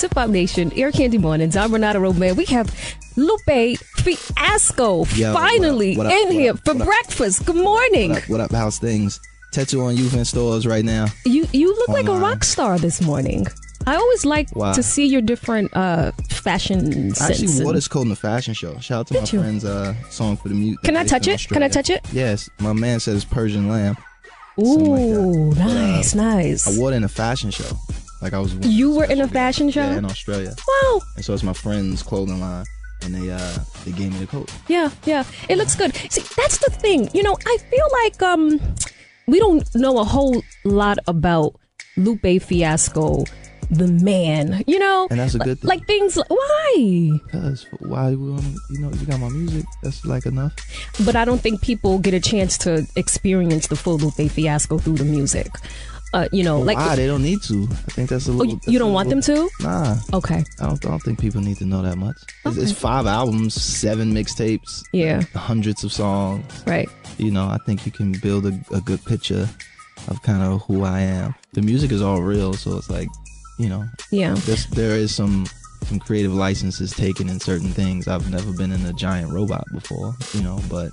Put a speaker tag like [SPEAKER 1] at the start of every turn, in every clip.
[SPEAKER 1] Sip Up Nation, Air Candy Mornings. I'm Renata Romero. We have Lupe Fiasco finally in here for breakfast. Good morning.
[SPEAKER 2] What up? How's things? Tattoo on Youth in stores right now.
[SPEAKER 1] You look like a rock star this morning. I always like to see your different fashion sense.
[SPEAKER 2] I actually wore this coat in the fashion show. Shout out to my friend's song for the music.
[SPEAKER 1] Can I touch it? Can I touch it?
[SPEAKER 2] Yes. My man said it's Persian lamb.
[SPEAKER 1] Ooh, like nice.
[SPEAKER 2] I wore it in a fashion show. Like I was.
[SPEAKER 1] You were in a fashion show?
[SPEAKER 2] Yeah, in Australia.
[SPEAKER 1] Wow.
[SPEAKER 2] And so it's my friend's clothing line, and they gave me the coat.
[SPEAKER 1] Yeah. It looks good. See, that's the thing. You know, I feel like we don't know a whole lot about Lupe Fiasco, the man, you know,
[SPEAKER 2] and that's a good thing.
[SPEAKER 1] Like things why?
[SPEAKER 2] Because why you got my music, that's like enough.
[SPEAKER 1] But I don't think people get a chance to experience the full Lupe Fiasco through the music. You know,
[SPEAKER 2] like why they don't need to. I think that's a little.
[SPEAKER 1] You don't want them to?
[SPEAKER 2] Nah.
[SPEAKER 1] Okay.
[SPEAKER 2] I don't think people need to know that much. Okay. It's 5 albums, 7 mixtapes.
[SPEAKER 1] Yeah.
[SPEAKER 2] Hundreds of songs.
[SPEAKER 1] Right.
[SPEAKER 2] You know, I think you can build a good picture of kind of who I am. The music is all real, so it's like, you know, there is some creative licenses taken in certain things. I've never been in a giant robot before, you know, but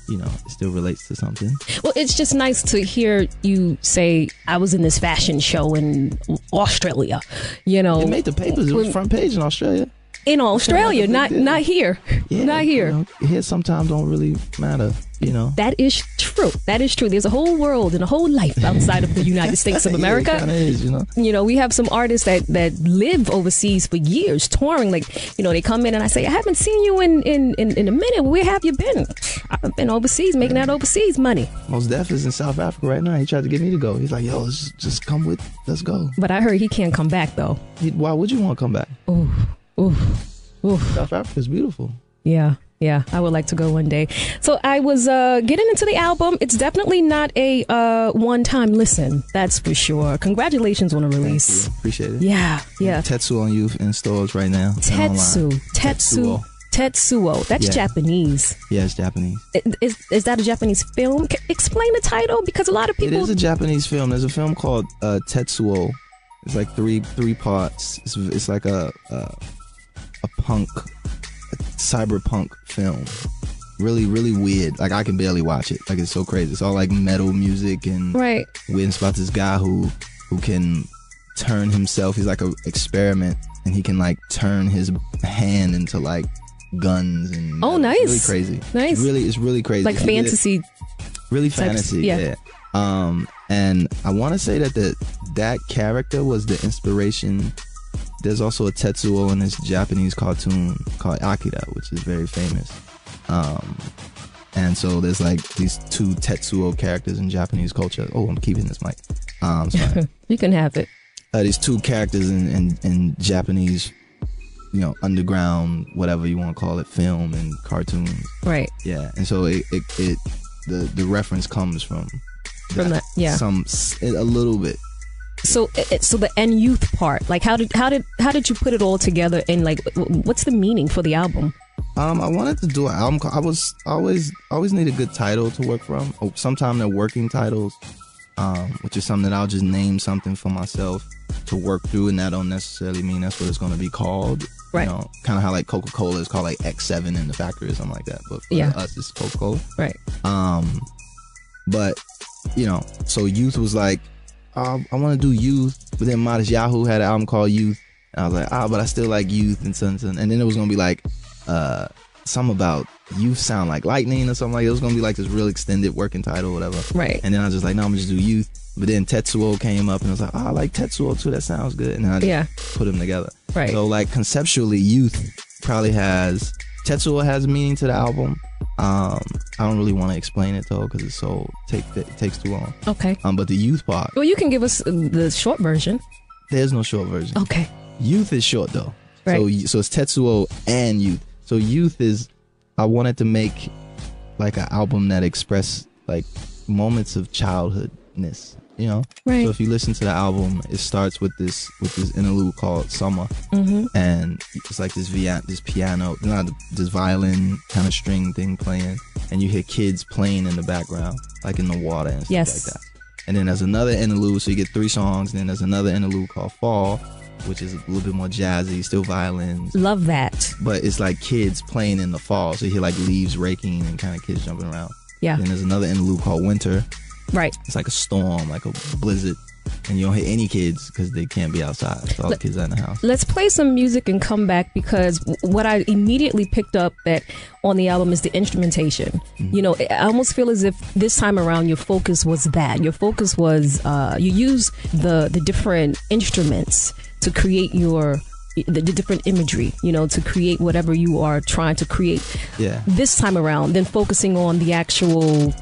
[SPEAKER 2] you know, it still relates to something.
[SPEAKER 1] Well, it's just nice to hear you say I was in this fashion show in Australia, you know.
[SPEAKER 2] It made the papers. It was front page in Australia.
[SPEAKER 1] In Australia, not here.
[SPEAKER 2] Yeah, not here. You know, here sometimes don't really matter, you know.
[SPEAKER 1] That is true. That is true. There's a whole world and a whole life outside of the United States of America.
[SPEAKER 2] Yeah, it kinda is, you know.
[SPEAKER 1] You know, we have some artists that live overseas for years, touring. Like, you know, they come in and I say, I haven't seen you in a minute. Where have you been? I've been overseas, making that overseas money.
[SPEAKER 2] Mos Def is in South Africa right now. He tried to get me to go. He's like, yo, just come with, let's go.
[SPEAKER 1] But I heard he can't come back though.
[SPEAKER 2] Why would you want to come back?
[SPEAKER 1] Ooh.
[SPEAKER 2] South Africa's beautiful.
[SPEAKER 1] Yeah, I would like to go one day. So I was getting into the album. It's definitely not a one-time listen, that's for sure. Congratulations on the release.
[SPEAKER 2] Thank you. Appreciate it.
[SPEAKER 1] Yeah.
[SPEAKER 2] Tetsuo on Youth in stores right now.
[SPEAKER 1] Tetsuo. That's Japanese.
[SPEAKER 2] Yeah, it's Japanese.
[SPEAKER 1] Is that a Japanese film? Explain the title, because a lot of people.
[SPEAKER 2] It is a Japanese film. There's a film called Tetsuo. It's like three parts. It's like a cyberpunk film. Really, really weird. Like, I can barely watch it. Like, it's so crazy. It's all like metal music and weird. It's about this guy who can turn himself. He's like an experiment, and he can like turn his hand into like guns and
[SPEAKER 1] nice.
[SPEAKER 2] It's really crazy.
[SPEAKER 1] Nice.
[SPEAKER 2] It's really crazy.
[SPEAKER 1] Like fantasy.
[SPEAKER 2] Really fantasy. Yeah. And I want to say that character was the inspiration. There's also a Tetsuo in this Japanese cartoon called Akira, which is very famous. And so there's like these 2 Tetsuo characters in Japanese culture. Oh, I'm keeping this mic. Sorry.
[SPEAKER 1] You can have it.
[SPEAKER 2] These 2 characters in Japanese, you know, underground, whatever you want to call it, film and cartoons.
[SPEAKER 1] Right.
[SPEAKER 2] Yeah. And so the reference comes from
[SPEAKER 1] that. Yeah.
[SPEAKER 2] A little bit.
[SPEAKER 1] So the end youth part, like how did you put it all together, and like what's the meaning for the album?
[SPEAKER 2] I wanted to do an album. I always need a good title to work from. Sometimes they're working titles, which is something that I'll just name something for myself to work through, and that don't necessarily mean that's what it's going to be called.
[SPEAKER 1] Right.
[SPEAKER 2] You know, kind of how like Coca-Cola is called like X7 in the factory or something like that. But for us, it's Coca-Cola.
[SPEAKER 1] Right.
[SPEAKER 2] But you know, so Youth was like, I want to do Youth, but then Modest Yahoo had an album called Youth, and I was like, but I still like Youth and something. And then it was gonna be like something about Youth Sound Like Lightning or something like that. It was gonna be like this real extended working title or whatever.
[SPEAKER 1] Right.
[SPEAKER 2] And then I was just like, no, I'm gonna just do Youth. But then Tetsuo came up, and I was like, I like Tetsuo too. That sounds good. And then I just put them together.
[SPEAKER 1] Right.
[SPEAKER 2] So like conceptually, Youth probably Tetsuo has a meaning to the album. I don't really want to explain it though, because it takes too long.
[SPEAKER 1] Okay.
[SPEAKER 2] But the Youth part.
[SPEAKER 1] Well, you can give us the short version.
[SPEAKER 2] There's no short version.
[SPEAKER 1] Okay.
[SPEAKER 2] Youth is short though.
[SPEAKER 1] Right.
[SPEAKER 2] So it's Tetsuo and Youth. So Youth is, I wanted to make like an album that expressed like moments of childhoodness. You know,
[SPEAKER 1] right.
[SPEAKER 2] So if you listen to the album, it starts with this interlude called Summer, and it's like this piano, this violin kind of string thing playing, and you hear kids playing in the background, like in the water and stuff like that. And then there's another interlude, so you get 3 songs, and then there's another interlude called Fall, which is a little bit more jazzy, still violins.
[SPEAKER 1] Love that.
[SPEAKER 2] But it's like kids playing in the fall. So you hear like leaves raking and kind of kids jumping around.
[SPEAKER 1] Yeah.
[SPEAKER 2] Then there's another interlude called Winter.
[SPEAKER 1] Right.
[SPEAKER 2] It's like a storm, like a blizzard. And you don't hear any kids because they can't be outside. So all the kids are in the house.
[SPEAKER 1] Let's play some music and come back, because what I immediately picked up that on the album is the instrumentation. You know, I almost feel as if this time around your focus was that. Your focus was you use the different instruments to create the different imagery, you know, to create whatever you are trying to create.
[SPEAKER 2] Yeah.
[SPEAKER 1] This time around, then focusing on the actual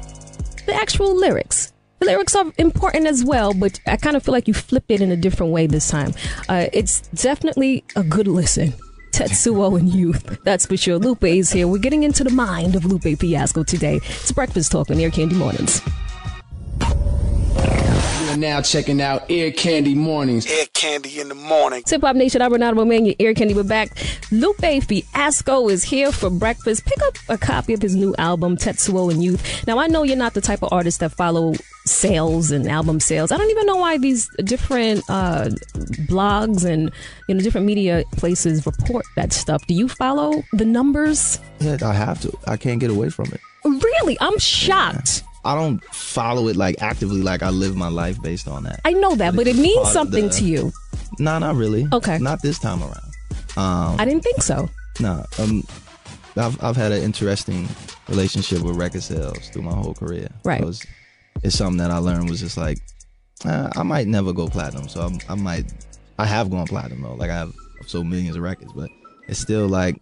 [SPEAKER 1] lyrics. The lyrics are important as well, but I kind of feel like you flipped it in a different way this time. It's definitely a good listen. Tetsuo and Youth, that's for sure. Lupe is here. We're getting into the mind of Lupe Fiasco today. It's Breakfast Talk on Ear Candy Mornings.
[SPEAKER 3] You're now checking out Ear Candy Mornings.
[SPEAKER 4] Ear Candy in the morning.
[SPEAKER 1] Tip Hop Nation, I'm Renato Man, your Ear Candy. We're back. Lupe Fiasco is here for breakfast. Pick up a copy of his new album, Tetsuo and Youth. Now, I know you're not the type of artist that follow sales and album sales. I don't even know why these different blogs and different media places report that stuff. Do you follow the numbers?
[SPEAKER 2] Yeah, I have to. I can't get away from it.
[SPEAKER 1] Really? I'm shocked.
[SPEAKER 2] Yeah. I don't follow it like actively, like I live my life based on that.
[SPEAKER 1] I know that, but it means something to you.
[SPEAKER 2] No, not really.
[SPEAKER 1] Okay.
[SPEAKER 2] Not this time around.
[SPEAKER 1] I didn't think so.
[SPEAKER 2] No. I've had an interesting relationship with record sales through my whole career.
[SPEAKER 1] Right.
[SPEAKER 2] So it's something that I learned was just like, I might never go platinum. So I have gone platinum though. Like I have sold millions of records, but it's still like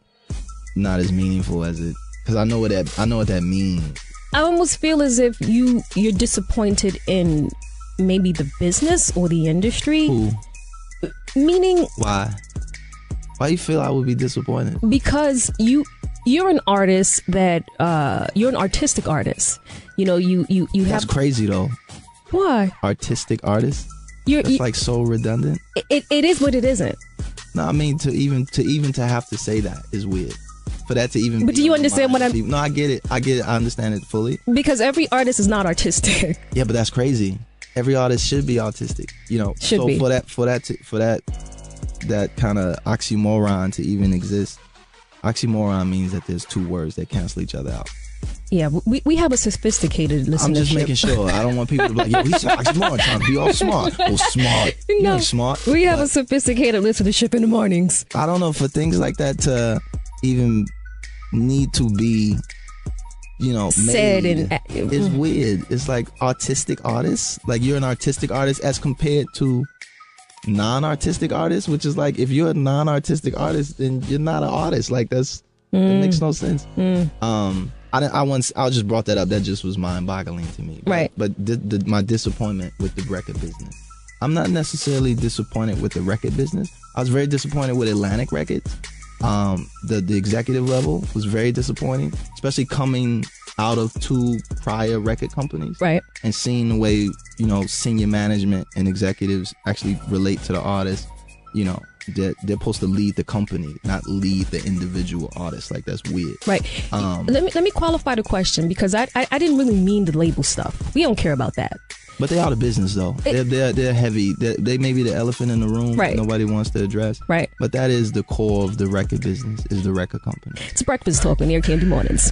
[SPEAKER 2] not as meaningful as it, because I know what that means.
[SPEAKER 1] I almost feel as if you're disappointed in maybe the business or the industry.
[SPEAKER 2] Who?
[SPEAKER 1] Meaning,
[SPEAKER 2] why you feel I would be disappointed?
[SPEAKER 1] Because you're an artist that you're an artistic artist. You know, you have.
[SPEAKER 2] That's crazy though.
[SPEAKER 1] Why?
[SPEAKER 2] Artistic artist? It's like so redundant.
[SPEAKER 1] It is, but it isn't.
[SPEAKER 2] No, I mean to have to say that is weird. For that to even.
[SPEAKER 1] But do you understand what I'm?
[SPEAKER 2] No, I get it. I understand it fully.
[SPEAKER 1] Because every artist is not artistic.
[SPEAKER 2] Yeah, but that's crazy. Every artist should be artistic. You know.
[SPEAKER 1] Should be.
[SPEAKER 2] For that kind of oxymoron to even exist. Oxymoron means that there's two words that cancel each other out.
[SPEAKER 1] Yeah, we have a sophisticated listenership.
[SPEAKER 2] I'm just making sure. I don't want people to be like, yo, he's oxymoron trying to be all smart. Oh, smart. You ain't smart.
[SPEAKER 1] We have a sophisticated listenership in the mornings.
[SPEAKER 2] I don't know, for things like that to even need to be,
[SPEAKER 1] said
[SPEAKER 2] made, it's weird. It's like artistic artists. Like you're an artistic artist as compared to non-artistic artists, which is like, if you're a non-artistic artist, then you're not an artist. Like that makes no sense. I just brought that up. That just was mind-boggling to me.
[SPEAKER 1] Right.
[SPEAKER 2] But my disappointment with the record business. I'm not necessarily disappointed with the record business. I was very disappointed with Atlantic Records. The executive level was very disappointing, especially coming out of two prior record companies.
[SPEAKER 1] Right.
[SPEAKER 2] And seeing the way, senior management and executives actually relate to the artists. They're supposed to lead the company, not lead the individual artist. Like, that's weird.
[SPEAKER 1] Right. Let me qualify the question, because I didn't really mean the label stuff. We don't care about that.
[SPEAKER 2] But they out of business though. They're heavy. They may be the elephant in the room that nobody wants to address.
[SPEAKER 1] Right.
[SPEAKER 2] But that is the core of the record business, is the record company.
[SPEAKER 1] It's Breakfast Talk on Ear Candy Mornings.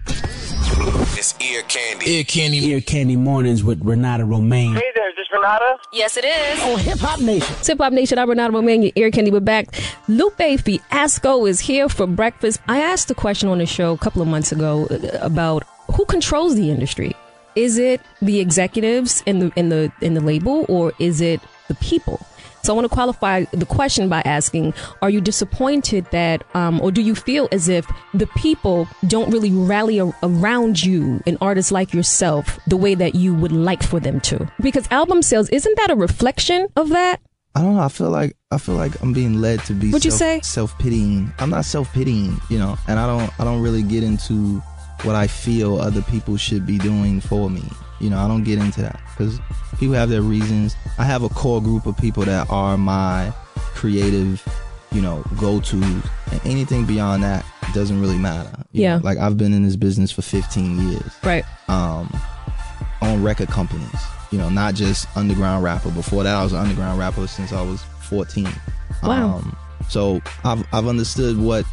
[SPEAKER 4] It's Ear Candy.
[SPEAKER 3] Ear Candy Mornings with Renata Romaine.
[SPEAKER 5] Hey there, is this Renata?
[SPEAKER 1] Yes, it is.
[SPEAKER 3] Oh, Hip Hop Nation.
[SPEAKER 1] Hip Hop Nation, I'm Renata Romaine, your Ear Candy. We're back. Lupe Fiasco is here for breakfast. I asked a question on the show a couple of months ago about who controls the industry. Is it the executives in the label, or is it the people? So I want to qualify the question by asking, are you disappointed that, or do you feel as if the people don't really rally around you, an artist like yourself, the way that you would like for them to? Because album sales, isn't that a reflection of that?
[SPEAKER 2] I don't know. I feel like I'm being led to be.
[SPEAKER 1] What'd you say?
[SPEAKER 2] Self-pitying. I'm not self-pitying, and I don't really get into what I feel other people should be doing for me. I don't get into that, because people have their reasons. I have a core group of people that are my creative, go-tos, and anything beyond that doesn't really matter. You know? Like, I've been in this business for 15 years.
[SPEAKER 1] Right.
[SPEAKER 2] On record companies, not just underground rapper. Before that, I was an underground rapper since I was 14.
[SPEAKER 1] Wow.
[SPEAKER 2] So I've understood what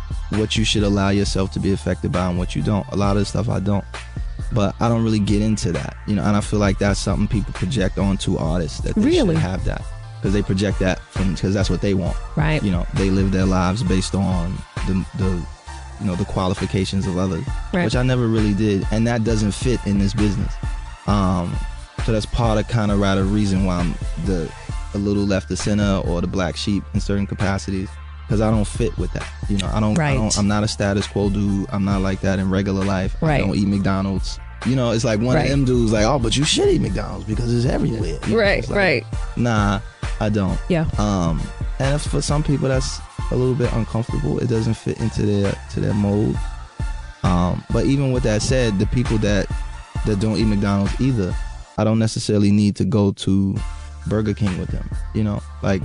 [SPEAKER 2] you should allow yourself to be affected by and what you don't. A lot of the stuff I don't, but I don't really get into that, you know. And I feel like that's something people project onto artists, that they should have that, because they project that because that's what they want.
[SPEAKER 1] Right.
[SPEAKER 2] You know, they live their lives based on the the qualifications of others, which I never really did, and that doesn't fit in this business. So that's part of kind of the reason why I'm a little left of center or the black sheep in certain capacities, because I don't fit with that. You know, I'm not a status quo dude. I'm not like that in regular life. I don't eat McDonald's. You know, it's like one of them dudes like, oh, but you should eat McDonald's because it's everywhere. You know, it's like, nah, I don't.
[SPEAKER 1] Yeah.
[SPEAKER 2] And for some people that's a little bit uncomfortable. It doesn't fit into their mold. But even with that said, the people that don't eat McDonald's either, I don't necessarily need to go to Burger King with them. You know, like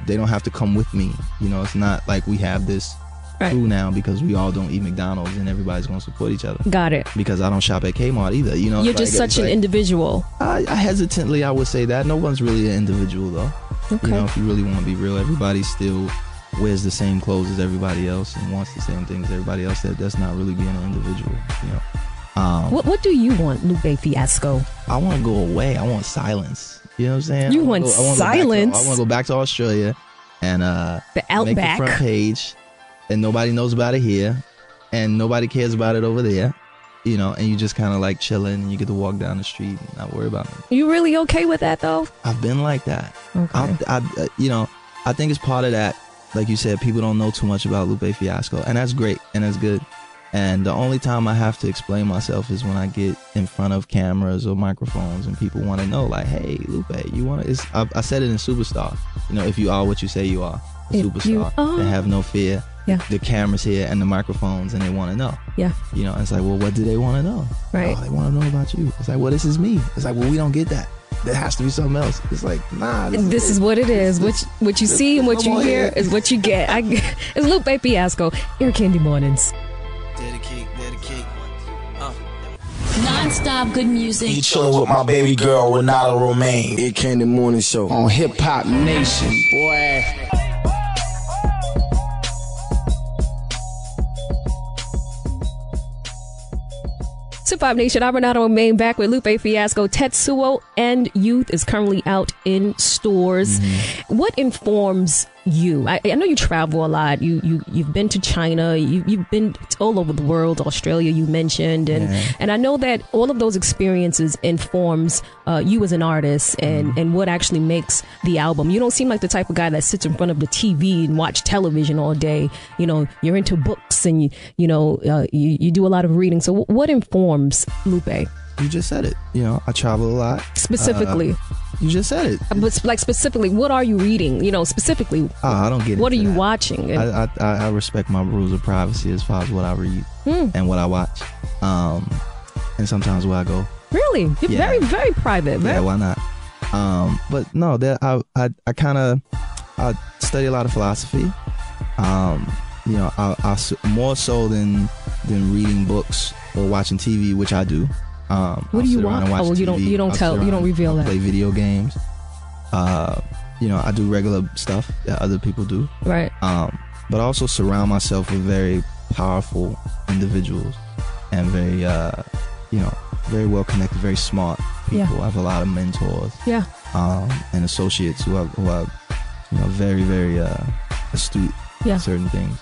[SPEAKER 2] they don't have to come with me. You know, it's not like we have this crew now because we all don't eat McDonald's and everybody's gonna support each other. Got it. Because I don't shop at Kmart either. You know,
[SPEAKER 1] you're just such an individual.
[SPEAKER 2] I hesitantly I would say that. No one's really an individual though. Okay. You know, if you really want to be real, everybody still wears the same clothes as everybody else and wants the same things as everybody else. That's not really being an individual. You know.
[SPEAKER 1] What do you want, Lupe Fiasco?
[SPEAKER 2] I want to go away. I want silence. You know what I'm saying?
[SPEAKER 1] You want silence?
[SPEAKER 2] I want to go back to Australia and
[SPEAKER 1] the Outback,
[SPEAKER 2] make the front page, and nobody knows about it here, and nobody cares about it over there. You know, and you just kind of like chilling, and you get to walk down the street and not worry about it.
[SPEAKER 1] You really okay with that though?
[SPEAKER 2] I've been like that.
[SPEAKER 1] Okay.
[SPEAKER 2] I think it's part of that. Like you said, people don't know too much about Lupe Fiasco, and that's great and that's good. And the only time I have to explain myself is when I get in front of cameras or microphones and people want to know, like, hey, Lupe, you want to... I said it in Superstar. You know, if you are what you say you are, a superstar, then have no fear.
[SPEAKER 1] Yeah.
[SPEAKER 2] The camera's here and the microphones, and they want to know.
[SPEAKER 1] Yeah.
[SPEAKER 2] You know, it's like, well, what do they want to know?
[SPEAKER 1] Right.
[SPEAKER 2] Oh, they want to know about you. It's like, well, this is me. It's like, well, we don't get that. There has to be something else. It's like, nah.
[SPEAKER 1] This is what it is. What you see and what you hear is what you get. It's Lupe Fiasco. Ear Candy Mornings.
[SPEAKER 4] Dedicate.
[SPEAKER 5] Non-stop good music.
[SPEAKER 6] You chillin' with my baby girl, Renata Romaine.
[SPEAKER 3] Ear Candy Morning Show on Hip Hop Nation, boy.
[SPEAKER 1] Hip Hop Nation, I'm Renata Romaine, back with Lupe Fiasco. Tetsuo and Youth is currently out in stores. Mm-hmm. What informs you? I know you travel a lot. You've been to China. You've been all over the world. Australia, you mentioned, and I know that all of those experiences informs you as an artist and what actually makes the album. You don't seem like the type of guy that sits in front of the TV and watch television all day. You know, you're into books and you do a lot of reading. So what informs Lupe?
[SPEAKER 2] You just said it. You know, I travel a lot.
[SPEAKER 1] Specifically.
[SPEAKER 2] You just said it.
[SPEAKER 1] But like specifically, what are you reading? You know, specifically.
[SPEAKER 2] I don't get it.
[SPEAKER 1] What are you watching?
[SPEAKER 2] I respect my rules of privacy as far as what I read and what I watch. And sometimes where I go.
[SPEAKER 1] Really? You're very, very private.
[SPEAKER 2] Yeah, why not? But no, I kind of study a lot of philosophy. You know, I more so than reading books or watching TV, which I do.
[SPEAKER 1] What do you watch? Oh, you don't reveal that.
[SPEAKER 2] Play video games. You know, I do regular stuff that other people do.
[SPEAKER 1] Right.
[SPEAKER 2] But I also surround myself with very powerful individuals and very, very well connected, very smart people.
[SPEAKER 1] Yeah.
[SPEAKER 2] I have a lot of mentors.
[SPEAKER 1] Yeah.
[SPEAKER 2] And associates who are very, very astute at certain things.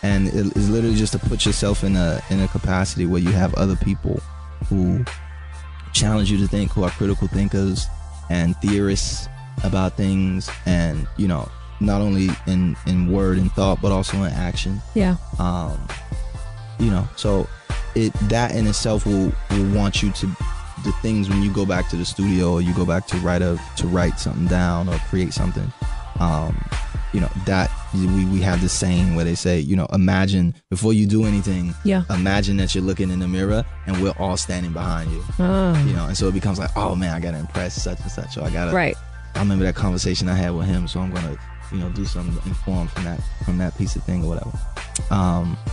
[SPEAKER 2] And it's literally just to put yourself in a capacity where you have other people who challenge you to think, who are critical thinkers and theorists about things, and you know, not only in word and thought but also in action.
[SPEAKER 1] Yeah.
[SPEAKER 2] You know, so that in itself will want you to the things when you go back to the studio or you go back to write something down or create something. You know, that we have this saying where they say, you know, imagine before you do anything, imagine that you're looking in the mirror and we're all standing behind you. You know, and so it becomes like, oh man, I gotta impress such and such. So I gotta, I remember that conversation I had with him, so I'm gonna, you know, do something informed from that piece of thing or whatever.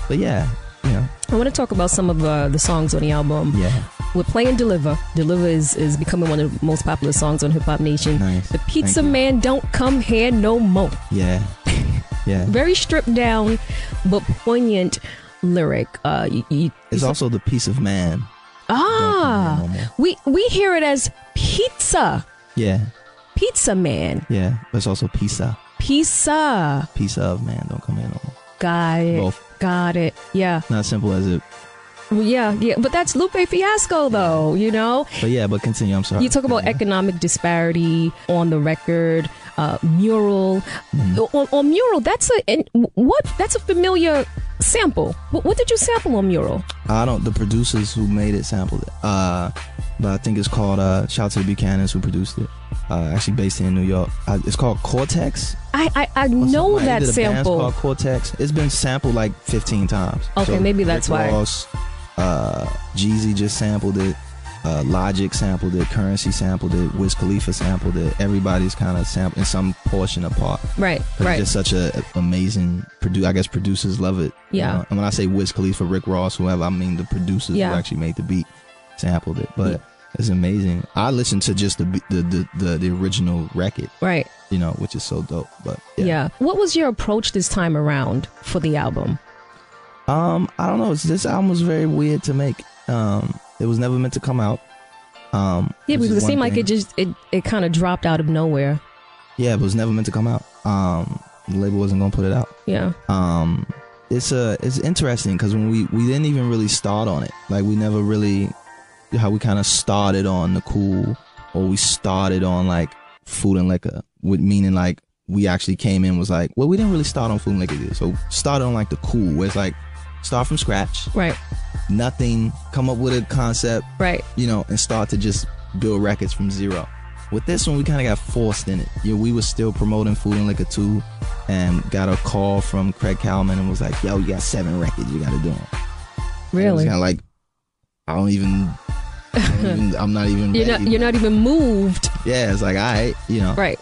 [SPEAKER 2] But yeah, you know.
[SPEAKER 1] I want to talk about some of the songs on the album.
[SPEAKER 2] Yeah.
[SPEAKER 1] we're playing Deliver. Deliver is becoming one of the most popular songs on Hip Hop Nation.
[SPEAKER 2] Nice.
[SPEAKER 1] The Pizza
[SPEAKER 2] Thank you.
[SPEAKER 1] Man don't come here no more.
[SPEAKER 2] Yeah. Yeah.
[SPEAKER 1] Very stripped down, but poignant lyric.
[SPEAKER 2] It's also the piece of man.
[SPEAKER 1] Ah, we hear it as pizza.
[SPEAKER 2] Yeah.
[SPEAKER 1] Pizza Man.
[SPEAKER 2] Yeah. But it's also pizza.
[SPEAKER 1] Pizza.
[SPEAKER 2] Pizza of man. Don't come in no more.
[SPEAKER 1] Got it.
[SPEAKER 2] Both.
[SPEAKER 1] Got it. Yeah.
[SPEAKER 2] Not simple as it.
[SPEAKER 1] Well, yeah. But that's Lupe Fiasco, though, you know?
[SPEAKER 2] But continue. I'm sorry.
[SPEAKER 1] You talk about economic disparity on the record, Mural. On Mural, that's a familiar sample. What did you sample on Mural?
[SPEAKER 2] The producers who made it sampled it. But I think it's called, shout out to the Buchanans who produced it. Actually based in New York. It's called Cortex.
[SPEAKER 1] I know that
[SPEAKER 2] The band's
[SPEAKER 1] sample.
[SPEAKER 2] called Cortex. It's been sampled like 15 times.
[SPEAKER 1] Okay, maybe that's
[SPEAKER 2] Rick
[SPEAKER 1] why.
[SPEAKER 2] Ross, Jeezy just sampled it. Logic sampled it. Currency sampled it. Wiz Khalifa sampled it. Everybody's kind of sampled in some portion apart.
[SPEAKER 1] Right.
[SPEAKER 2] It's just such a amazing I guess producers love it.
[SPEAKER 1] Yeah.
[SPEAKER 2] You know? And when I say Wiz Khalifa, Rick Ross, whoever, I mean the producers who actually made the beat sampled it. But it's amazing. I listened to just the original record.
[SPEAKER 1] Right.
[SPEAKER 2] You know, which is so dope. But
[SPEAKER 1] yeah. What was your approach this time around for the album?
[SPEAKER 2] I don't know. This album was very weird to make. It was never meant to come out.
[SPEAKER 1] Yeah, because it seemed like it kind of dropped out of nowhere.
[SPEAKER 2] Yeah, but it was never meant to come out. The label wasn't gonna put it out.
[SPEAKER 1] Yeah.
[SPEAKER 2] It's interesting because when we didn't even really start on it. Like we never really how we kind of started on the cool, or we started on like Food and Liquor, with meaning like we actually came in was like, well, we didn't really start on Food and Liquor either. So started on like the cool, where it's like start from scratch.
[SPEAKER 1] Right.
[SPEAKER 2] Nothing, come up with a concept.
[SPEAKER 1] Right.
[SPEAKER 2] You know, and start to just build records from zero. With this one, we kind of got forced in it. You know, we were still promoting Food and Liquor 2 and got a call from Craig Cowman and was like, yo, you got 7 records, you got to do them.
[SPEAKER 1] Really?
[SPEAKER 2] It was kind of like, I'm not even
[SPEAKER 1] You're not even moved.
[SPEAKER 2] Yeah, it's like, all right, you know.
[SPEAKER 1] Right.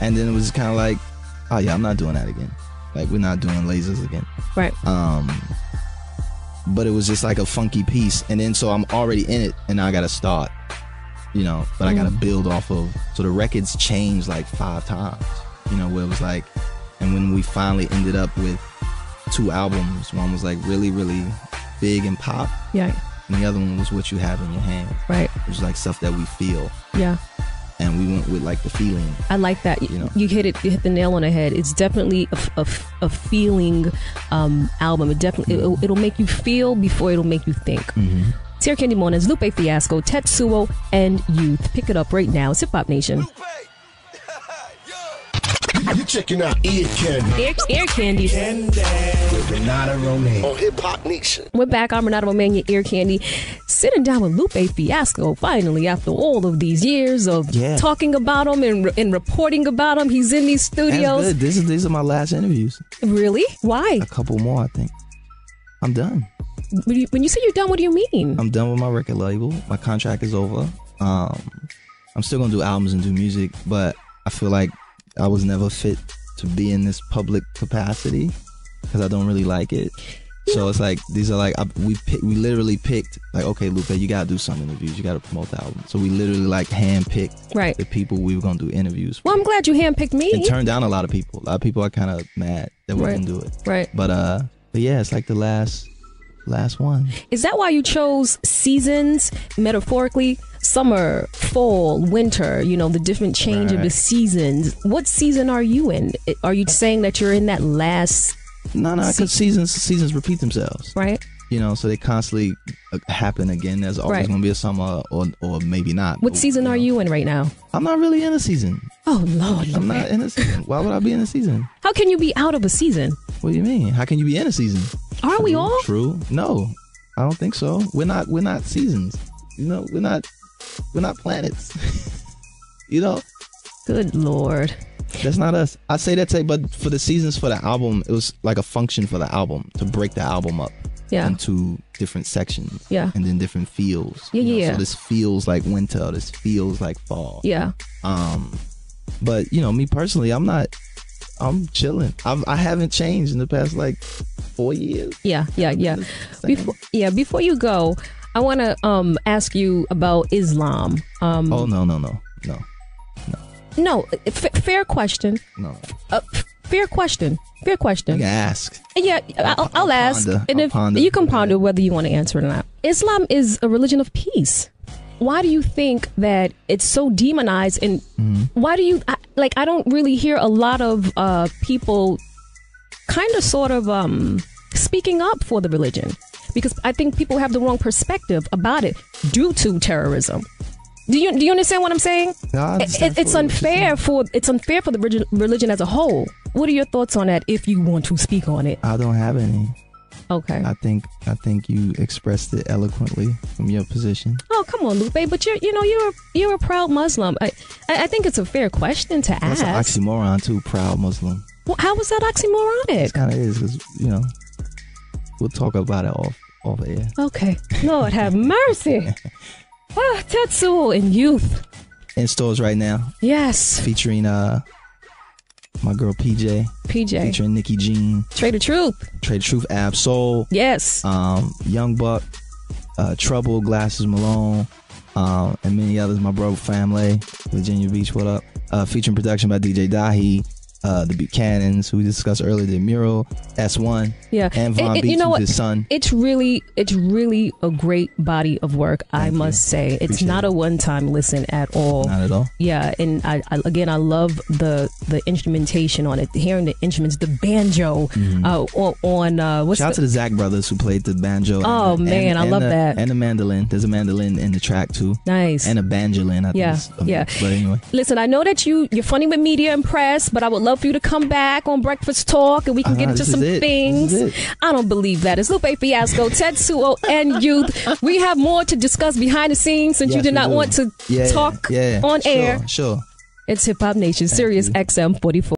[SPEAKER 2] And then it was kind of like, oh yeah, I'm not doing that again. Like, we're not doing Lasers again.
[SPEAKER 1] Right.
[SPEAKER 2] But it was just like a funky piece. And then so I'm already in it and now I got to start, you know, but I got to build off of. So the records changed like 5 times, you know, where it was like, and when we finally ended up with 2 albums, one was like really, really big and pop.
[SPEAKER 1] Yeah.
[SPEAKER 2] And the other one was What You Have in Your Hand.
[SPEAKER 1] Right.
[SPEAKER 2] It was like stuff that we feel.
[SPEAKER 1] Yeah.
[SPEAKER 2] And we went with like the feeling.
[SPEAKER 1] I like that.
[SPEAKER 2] You know?
[SPEAKER 1] You hit the nail on the head. It's definitely a feeling album. It'll make you feel before it'll make you think. It's Ear Candy Mona's Lupe Fiasco, Tetsuo, and Youth. Pick it up right now. It's Hip Hop Nation.
[SPEAKER 7] You're checking out Ear Candy.
[SPEAKER 1] Ear Candy.
[SPEAKER 7] With Renata Romaine.
[SPEAKER 4] On Hip Hop Nation.
[SPEAKER 1] We're back. I'm Renata Romaine, your Ear Candy. Sitting down with Lupe Fiasco, finally, after all of these years of talking about him and reporting about him. He's in these studios.
[SPEAKER 2] That's good. These are my last interviews.
[SPEAKER 1] Really? Why?
[SPEAKER 2] A couple more, I think. I'm done.
[SPEAKER 1] When you say you're done, what do you mean?
[SPEAKER 2] I'm done with my record label. My contract is over. I'm still going to do albums and do music, but I feel like I was never fit to be in this public capacity because I don't really like it. So it's like, these are like, we literally picked, like, okay, Lupe, you got to do some interviews. You got to promote the album. So we literally like handpicked the people we were going to do interviews for.
[SPEAKER 1] Well, I'm glad you handpicked me.
[SPEAKER 2] And turned down a lot of people. A lot of people are kind of mad that we didn't do it.
[SPEAKER 1] Right.
[SPEAKER 2] But yeah, it's like the last one.
[SPEAKER 1] Is that why you chose seasons, metaphorically? Summer, fall, winter, you know, the different change of the seasons. What season are you in? Are you saying that you're in that last?
[SPEAKER 2] No, because seasons repeat themselves.
[SPEAKER 1] Right.
[SPEAKER 2] You know, so they constantly happen again. There's always going to be a summer or maybe not.
[SPEAKER 1] What season are you in right now?
[SPEAKER 2] I'm not really in a season.
[SPEAKER 1] Oh, Lord.
[SPEAKER 2] I'm not in a season. Why would I be in a season?
[SPEAKER 1] How can you be out of a season?
[SPEAKER 2] What do you mean? How can you be in a season?
[SPEAKER 1] Aren't we all?
[SPEAKER 2] True. No, I don't think so. We're not seasons. You know, we're not planets. You know?
[SPEAKER 1] Good Lord.
[SPEAKER 2] That's not us. I say that but for the seasons for the album, it was like a function for the album to break the album up into different sections.
[SPEAKER 1] Yeah.
[SPEAKER 2] And then different feels.
[SPEAKER 1] Yeah.
[SPEAKER 2] So this feels like winter. This feels like fall.
[SPEAKER 1] Yeah.
[SPEAKER 2] But you know, me personally, I'm chilling. I haven't changed in the past like 4 years.
[SPEAKER 1] Yeah. Before you go, I want to ask you about Islam.
[SPEAKER 2] Oh no.
[SPEAKER 1] No, fair question.
[SPEAKER 2] No.
[SPEAKER 1] Fair question.
[SPEAKER 2] You can ask.
[SPEAKER 1] Yeah, I'll ask.
[SPEAKER 2] ponder.
[SPEAKER 1] And
[SPEAKER 2] I'll
[SPEAKER 1] if
[SPEAKER 2] ponder.
[SPEAKER 1] you can ponder whether you want to answer it or not. Islam is a religion of peace. Why do you think that it's so demonized? And why do you I don't really hear a lot of people kind of sort of speaking up for the religion, because I think people have the wrong perspective about it due to terrorism. Do you understand what I'm saying?
[SPEAKER 2] No, I understand
[SPEAKER 1] It's unfair for the religion as a whole. What are your thoughts on that, if you want to speak on it?
[SPEAKER 2] I don't have any.
[SPEAKER 1] Okay.
[SPEAKER 2] I think you expressed it eloquently from your position.
[SPEAKER 1] Oh, come on, Lupe. But you're a proud Muslim. I think it's a fair question to
[SPEAKER 2] That's an
[SPEAKER 1] ask.
[SPEAKER 2] oxymoron too. Proud Muslim.
[SPEAKER 1] Well, how was that oxymoronic?
[SPEAKER 2] It kind of is, because we'll talk about it off air.
[SPEAKER 1] Okay. Lord have mercy. Tetsuo and Youth.
[SPEAKER 2] In stores right now,
[SPEAKER 1] Yes.
[SPEAKER 2] featuring my girl PJ, featuring Nikki Jean,
[SPEAKER 1] Trader Truth.
[SPEAKER 2] Trade Truth, Ab Soul,
[SPEAKER 1] Yes.
[SPEAKER 2] Young Buck, Trouble, Glasses Malone, and many others. My bro Family, Virginia Beach, what up? Featuring production by DJ Dahi, the Buchanans, who we discussed earlier, the Mural, S1,
[SPEAKER 1] Yeah.
[SPEAKER 2] and Von Beats,
[SPEAKER 1] you know
[SPEAKER 2] who's
[SPEAKER 1] what?
[SPEAKER 2] his son.
[SPEAKER 1] It's really a great body of work, I must say. It's
[SPEAKER 2] Appreciate
[SPEAKER 1] not
[SPEAKER 2] it.
[SPEAKER 1] a one-time listen at all.
[SPEAKER 2] Not at all.
[SPEAKER 1] Yeah, and I love the instrumentation on it. Hearing the instruments, the banjo on what's
[SPEAKER 2] Shout out
[SPEAKER 1] the,
[SPEAKER 2] to the Zach brothers who played the banjo.
[SPEAKER 1] Oh, man, I love that.
[SPEAKER 2] And the mandolin. There's a mandolin in the track too.
[SPEAKER 1] nice.
[SPEAKER 2] And a banjolin. I think
[SPEAKER 1] Yeah,
[SPEAKER 2] it's a
[SPEAKER 1] yeah.
[SPEAKER 2] mix. But anyway.
[SPEAKER 1] Listen, I know that you're funny with Media and Press, but I would love for you to come back on Breakfast Talk and we can get into
[SPEAKER 2] this
[SPEAKER 1] some
[SPEAKER 2] is it.
[SPEAKER 1] things.
[SPEAKER 2] This is it.
[SPEAKER 1] I don't believe that. It's Lupe Fiasco, Tetsuo, and Youth. We have more to discuss behind the scenes since you
[SPEAKER 2] Yes,
[SPEAKER 1] did
[SPEAKER 2] we
[SPEAKER 1] not
[SPEAKER 2] do.
[SPEAKER 1] want to
[SPEAKER 2] Yeah,
[SPEAKER 1] talk
[SPEAKER 2] yeah.
[SPEAKER 1] on
[SPEAKER 2] Sure,
[SPEAKER 1] air.
[SPEAKER 2] Sure.
[SPEAKER 1] It's Hip Hop Nation, Sirius
[SPEAKER 2] you.
[SPEAKER 1] XM 44.